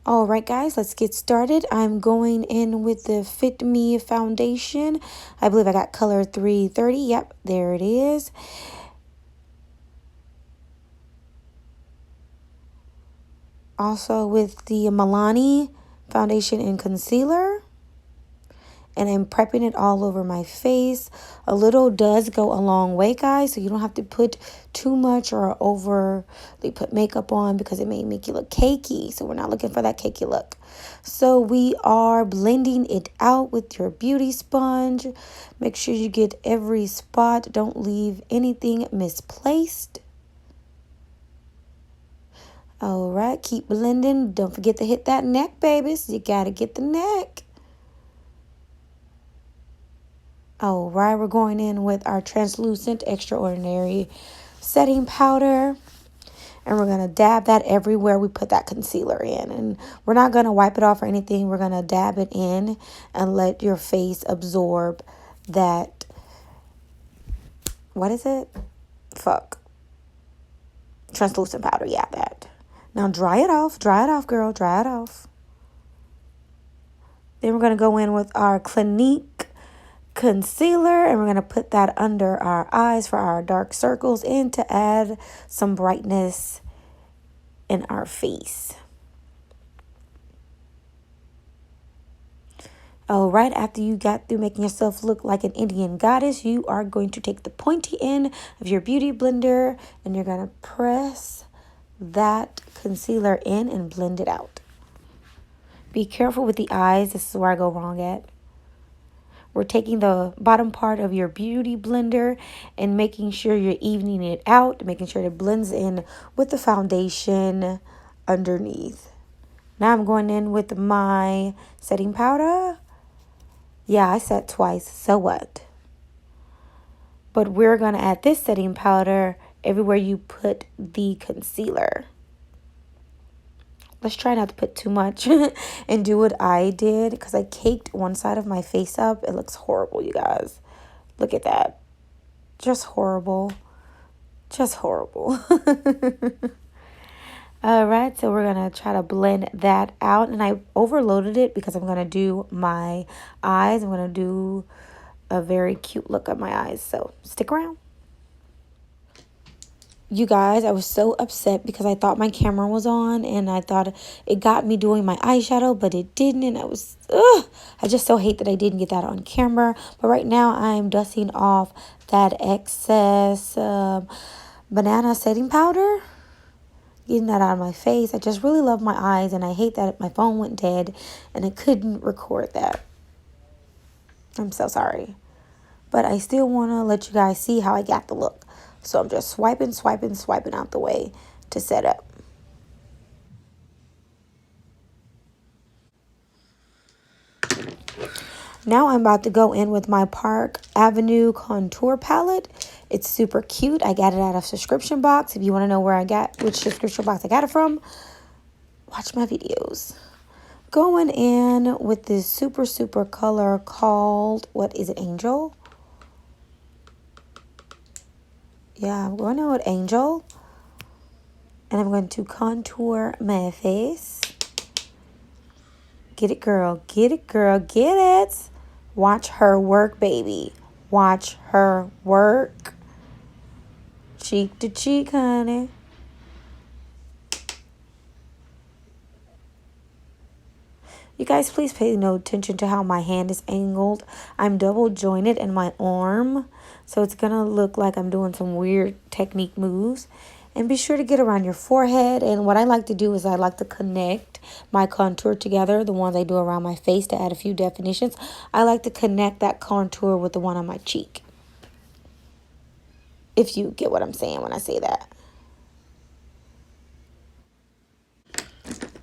All right, guys, let's get started. I'm going in with the Fit Me foundation. I believe I got color 330. Yep, there it is. Also with the Milani foundation and concealer. And I'm prepping it all over my face. A little does go a long way, guys, so you don't have to put too much or overly put makeup on because it may make you look cakey. So we're not looking for that cakey look. So we are blending it out with your beauty sponge. Make sure you get every spot. Don't leave anything misplaced. All right, keep blending. Don't forget to hit that neck, babies. You got to get the neck. All right, we're going in with our translucent extraordinary setting powder. And we're going to dab that everywhere we put that concealer in. And we're not going to wipe it off or anything. We're going to dab it in and let your face absorb that. What is it? Translucent powder. Yeah, that. Now dry it off. Dry it off, girl. Dry it off. Then we're going to go in with our Clinique concealer, and we're going to put that under our eyes for our dark circles and to add some brightness in our face. All right, after you got through making yourself look like an Indian goddess, you are going to take the pointy end of your beauty blender and you're going to press that concealer in and blend it out. Be careful with the eyes. This is where I go wrong at. We're taking the bottom part of your beauty blender and making sure you're evening it out, making sure it blends in with the foundation underneath. Now I'm going in with my setting powder. Yeah, I set twice, so what? But we're going to add this setting powder everywhere you put the concealer. Let's try not to put too much and do what I did because I caked one side of my face up. It looks horrible, you guys. Look at that. Just horrible. Just horrible. All right, so we're going to try to blend that out. And I overloaded it because I'm going to do my eyes. I'm going to do a very cute look at my eyes. So stick around. You guys, I was so upset because I thought my camera was on and I thought it got me doing my eyeshadow, but it didn't. And I just so hate that I didn't get that on camera. But right now I'm dusting off that excess banana setting powder, getting that out of my face. I just really love my eyes and I hate that my phone went dead and I couldn't record that. I'm so sorry. But I still want to let you guys see how I got the look. So I'm just swiping out the way to set up. Now I'm about to go in with my Park Avenue contour palette. It's super cute. I got it out of subscription box. If you want to know which subscription box I got it from, watch my videos. Going in with this super color called, what is it, Angel? Yeah, I'm going in with Angel. And I'm going to contour my face. Get it, girl. Get it, girl. Get it. Watch her work, baby. Watch her work. Cheek to cheek, honey. You guys, please pay no attention to how my hand is angled. I'm double jointed in my arm. So it's going to look like I'm doing some weird technique moves. And be sure to get around your forehead. And what I like to do is I like to connect my contour together. The ones I do around my face to add a few definitions. I like to connect that contour with the one on my cheek. If you get what I'm saying when I say that.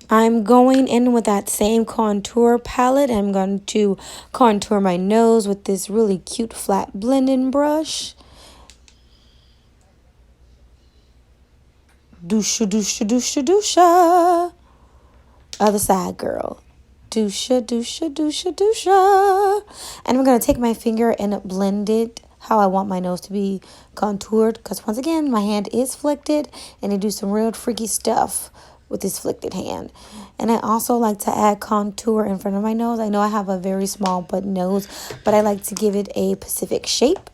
I'm going in with that same contour palette. I'm going to contour my nose with this really cute flat blending brush. Doosha, doosha, doosha, doosha. Other side, girl. Doosha, doosha, doosha, doosha. And I'm going to take my finger and blend it how I want my nose to be contoured. Because once again, my hand is flicked and I do some real freaky stuff with this flicked hand. And I also like to add contour in front of my nose. I know I have a very small butt nose, but I like to give it a Pacific shape.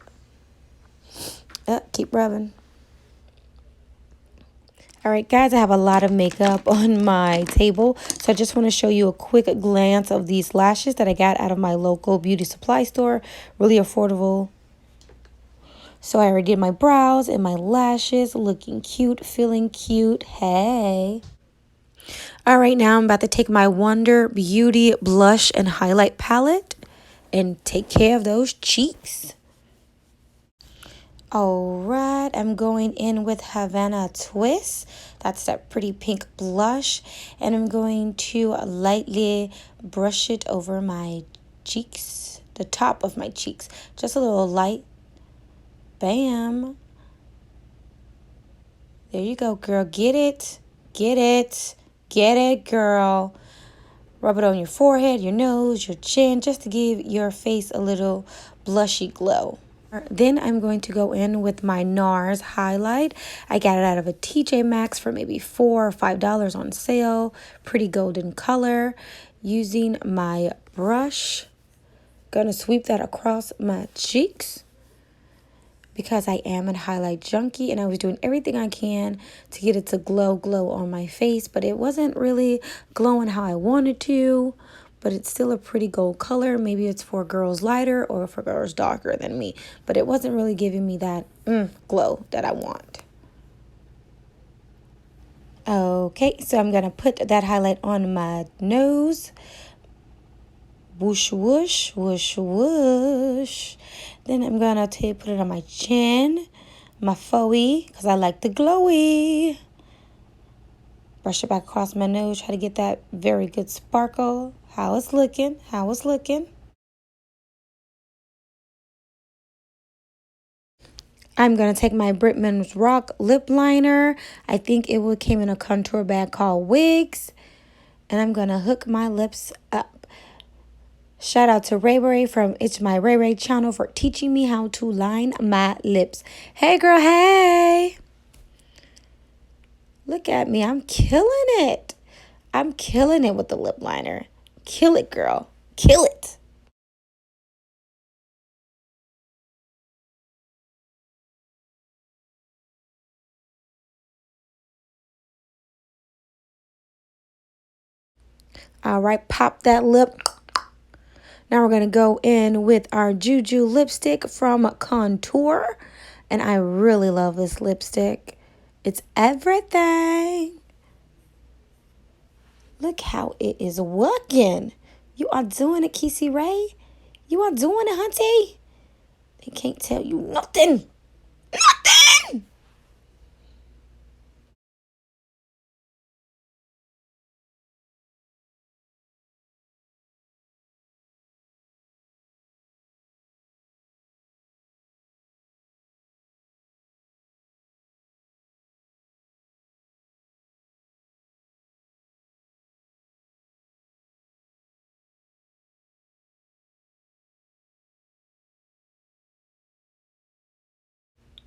Keep rubbing. All right, guys, I have a lot of makeup on my table, so I just want to show you a quick glance of these lashes that I got out of my local beauty supply store. Really affordable. So I already did my brows and my lashes, looking cute, feeling cute. Hey. All right, now I'm about to take my Wonder Beauty blush and highlight palette and take care of those cheeks. All right, I'm going in with Havana Twist. That's that pretty pink blush. And I'm going to lightly brush it over my cheeks, the top of my cheeks. Just a little light. Bam. There you go, girl. Get it. Get it. Get it, girl. Rub it on your forehead, your nose, your chin, just to give your face a little blushy glow. Then I'm going to go in with my NARS highlight. I got it out of a TJ Maxx for maybe $4 or $5 on sale. Pretty golden color. Using my brush. Gonna sweep that across my cheeks, because I am a highlight junkie and I was doing everything I can to get it to glow on my face, but it wasn't really glowing how I wanted to. But it's still a pretty gold color. Maybe it's for girls lighter or for girls darker than me, but it wasn't really giving me that glow that I want. Okay, so I'm gonna put that highlight on my nose. Whoosh, whoosh, whoosh, whoosh. Then I'm gonna put it on my chin, my forehead, because I like the glowy. Brush it back across my nose, try to get that very good sparkle. How it's looking, how it's looking. I'm going to take my Britman's Rock lip liner. I think it came in a contour bag called Wigs. And I'm going to hook my lips up. Shout out to Ray Ray from It's My Ray Ray channel for teaching me how to line my lips. Hey, girl, hey. Look at me. I'm killing it. I'm killing it with the lip liner. Kill it, girl. Kill it. All right, pop that lip. Now we're going to go in with our Juju lipstick from Contour. And I really love this lipstick. It's everything. Look how it is working. You are doing it, Keicie Ray. You are doing it, hunty. They can't tell you nothing. Nothing.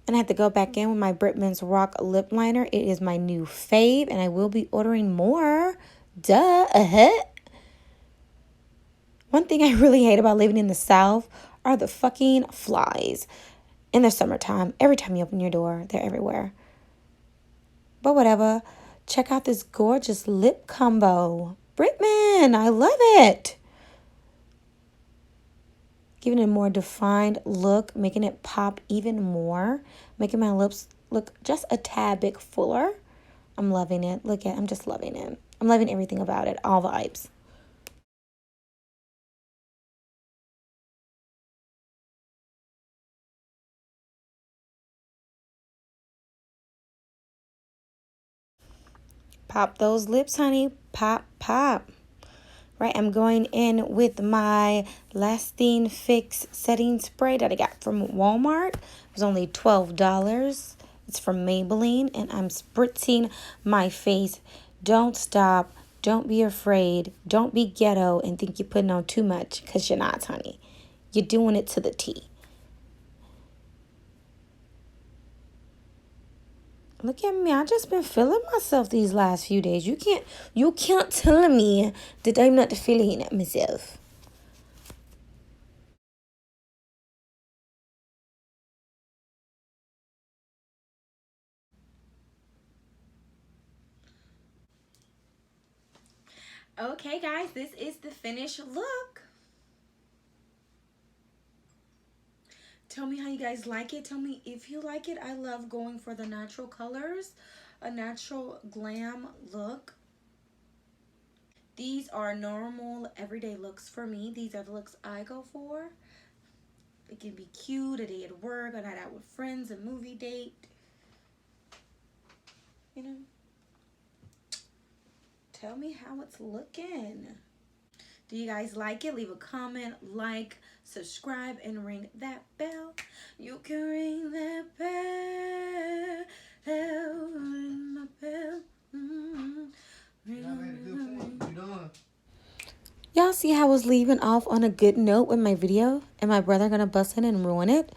And I have to go back in with my Britman's Rock lip liner. It is my new fave, and I will be ordering more. Duh. One thing I really hate about living in the South are the fucking flies. In the summertime, every time you open your door, they're everywhere. But whatever. Check out this gorgeous lip combo. Britman, I love it. Giving it a more defined look, making it pop even more, making my lips look just a tad bit fuller. I'm loving it. I'm just loving it. I'm loving everything about it, all vibes. Pop those lips, honey. Pop, pop. Right, I'm going in with my Lasting Fix setting spray that I got from Walmart. It was only $12. It's from Maybelline, and I'm spritzing my face. Don't stop. Don't be afraid. Don't be ghetto and think you're putting on too much, because you're not, honey. You're doing it to the T. Look at me. I just been feeling myself these last few days. You can't tell me that I'm not feeling myself. Okay, guys, this is the finished look. Tell me how you guys like it. Tell me if you like it. I love going for the natural colors, a natural glam look. These are normal everyday looks for me. These are the looks I go for. It can be cute, a day at work, a night out with friends, a movie date. You know, tell me how it's looking. Do you guys like it? Leave a comment, like, subscribe, and ring that bell. You can ring that bell. Ring the bell. Y'all see how I was leaving off on a good note with my video? And my brother gonna bust in and ruin it?